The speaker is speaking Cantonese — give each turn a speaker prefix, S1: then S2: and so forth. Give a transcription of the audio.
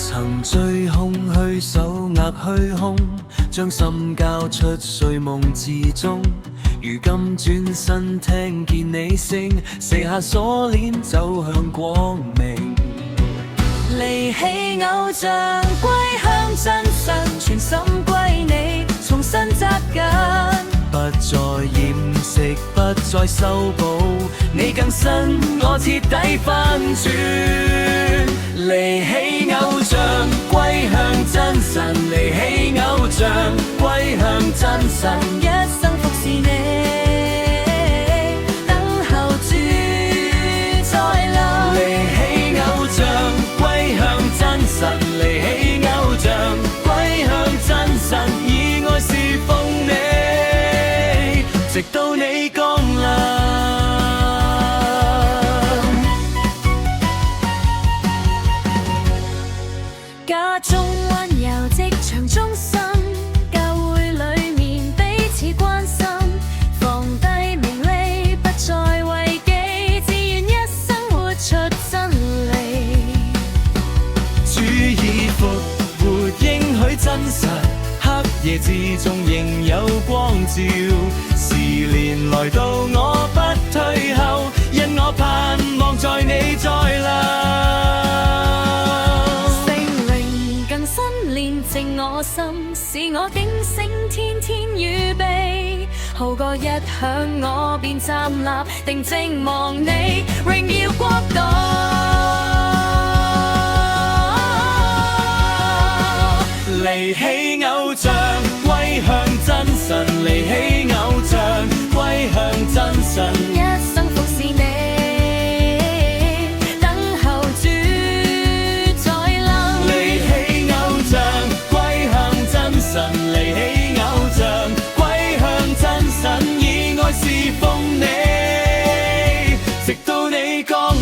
S1: 曾追空虛，手握虛空，將心交出睡夢之中。如今轉身聽見你聲，卸下鎖鏈走向光明。離棄偶像，歸向真神，全心歸你，重新扎緊。不再掩飾，不再修補，你更新我徹底翻轉。離棄偶像，歸向真神，離棄偶像，歸向真神，一生服侍你，等候主再臨。離棄偶像，歸向真神，離棄偶像，歸向真神，以愛侍奉你，直到你降臨。
S2: 家中溫柔，職場忠心，教會裡面彼此關心，放低名利，不再為己，只願一生活出真理。
S1: 主已復活，應許真實，黑夜之中仍有光照。時年來到我不退後，因我盼望在你再臨。
S2: 煉淨我心，使我警醒，天天預備。號角一響，我便站立，定睛望你，榮耀國度。
S1: 離棄偶像，歸向真神，離棄偶像，歸向真神，
S2: 一生服侍你。
S1: 離棄偶像，歸向真神，以愛侍奉你，直到你降